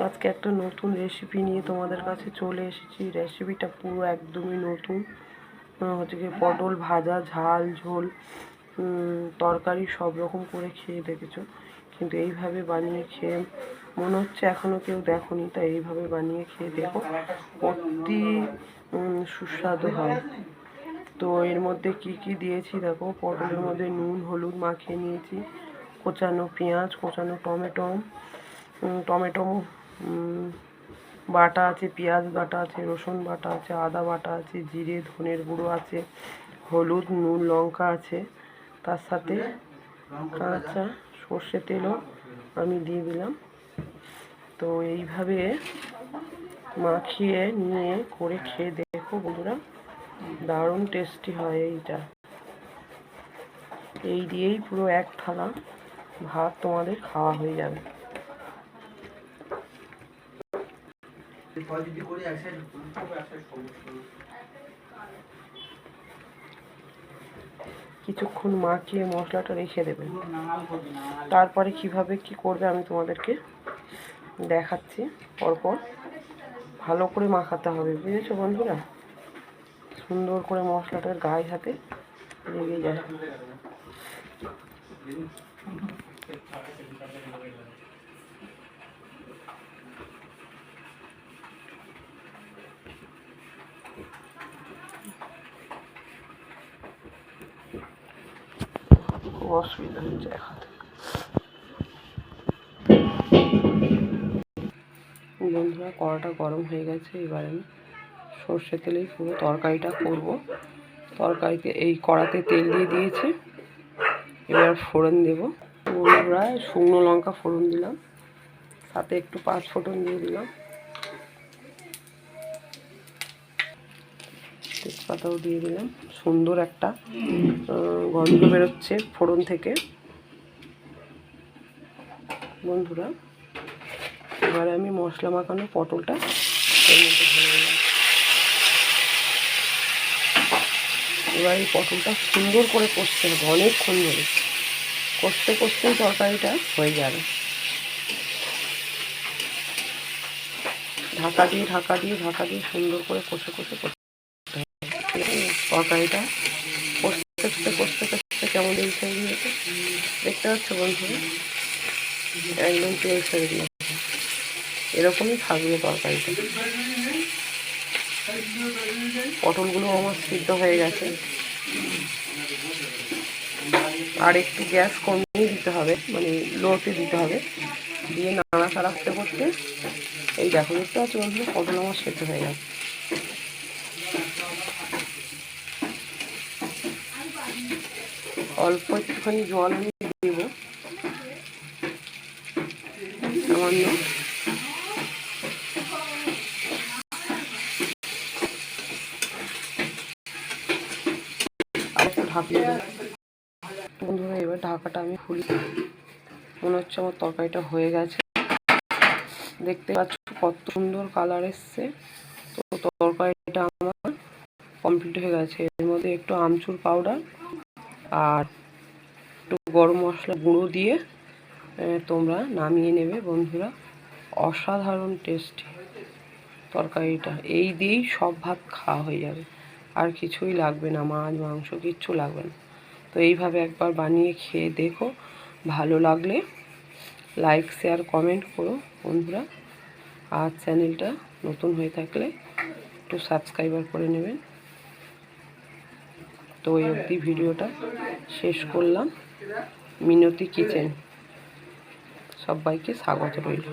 আজকে একটা নতুন রেসিপি নিয়ে তোমাদের কাছে চলে এসেছি। রেসিপিটা পুরো একদমই নতুন। হচ্ছে কি, পটল ভাজা, ঝাল, ঝোল, তরকারি সব রকম করে খেয়ে দেখেছো, কিন্তু এইভাবে বানিয়ে খেয়ে মনে হচ্ছে এখনও কেউ দেখোনি। তাই এইভাবে বানিয়ে খেয়ে দেখো, অতি সুস্বাদু হয়। তো এর মধ্যে কি কি দিয়েছি দেখো। পটলের মধ্যে নুন হলুদ মাখিয়ে নিয়েছি, কোচানো পেঁয়াজ, কোচানো টমেটো বাটা আছে, পেঁয়াজ বাটা আছে, রসুন বাটা আছে, আদা বাটা আছে, জিরে ধনের গুঁড়ো আছে, হলুদ নুন লঙ্কা আছে, তার সাথে কাঁচা সর্ষে তেলও আমি দিয়ে দিলাম। তো এইভাবে মাখিয়ে নিয়ে করে খেয়ে দেখো বন্ধুরা, দারুণ টেস্টি হয় এইটা। এই দিয়েই পুরো এক থালা ভাত তোমাদের খাওয়া হয়ে যাবে। কিছুক্ষণ মাখিয়ে মশলাটা রেখে দেবেন। তারপরে কিভাবে কি করবে আমি তোমাদেরকে দেখাচ্ছি পরপর। ভালো করে মাখাতে হবে, বুঝেছো বন্ধুরা? সুন্দর করে মশলাটার গায়ে হাতে লেগে যায়। খুব অসুবিধা হচ্ছে হাতে। বন্ধুরা, কড়াটা গরম হয়ে গেছে। এবার আমি সর্ষে তেলেই পুরো তরকারিটা করব। তরকারিতে এই কড়াতে তেল দিয়ে দিয়েছি। এবার ফোড়ন দেব। বন্ধুরা, শুকনো লঙ্কা ফোড়ন দিলাম, সাথে একটু পাঁচ ফোড়ন দিয়ে দিলাম, তেজপাতাও দিয়ে দিলাম। সুন্দর একটা গন্ধ বেরোচ্ছে ফোড়ন থেকে। বন্ধুরা, এবারে আমি মশলা মাখানো পটলটা এর মধ্যে ঢেলে দিলাম। এবার এই পটলটা সুন্দর করে কষতে হবে, অনেকক্ষণ ধরে কষতে কষতেই তরকারিটা হয়ে যাবে। ঢাকা দিয়ে সুন্দর করে কষে তরকারিটা কষতে কেমন তেল ছেড়ে দিয়েছে দেখতে পাচ্ছ বন্ধুরা? একদম তেল ছেড়ে দিয়েছে। এরকমই থাকবে তরকারিটা। পটলগুলো আমার সিদ্ধ হয়ে গেছে। আর একটু গ্যাস কমিয়ে দিতে হবে, মানে লোতে দিতে হবে। দিয়ে নাড়াচাড়া করতে এই দেখো, দেখতে পাচ্ছ বন্ধুরা, পটল আমার সিদ্ধ হয়ে গেছে। অল্প একটুখানি জল আমি দেব, সামান্য। আর একটু ঢাকিয়ে দেবো। বন্ধুরা, এবার ঢাকাটা আমি খুলি। মনে হচ্ছে আমার তরকারিটা হয়ে গেছে। দেখতে পাচ্ছ কত সুন্দর কালার এসছে। তো তরকারিটা আমার কমপ্লিট হয়ে গেছে। এর মধ্যে একটু আমচুর পাউডার আর একটু গরম মশলা গুঁড়ো দিয়ে তোমরা নামিয়ে নেবে বন্ধুরা। অসাধারণ টেস্টি তরকারিটা। এই দিয়েই সব ভাত খাওয়া হয়ে যাবে, আর কিছুই লাগবে না, মাছ মাংস কিচ্ছু লাগবে না। তো এইভাবে একবার বানিয়ে খেয়ে দেখো। ভালো লাগলে লাইক শেয়ার কমেন্ট করো বন্ধুরা। আর চ্যানেলটা নতুন হয়ে থাকলে একটু সাবস্ক্রাইবার করে নেবেন। তো এই অবধি ভিডিওটা শেষ করলাম। মিনতি কিচেন, সবাইকে স্বাগত রইল।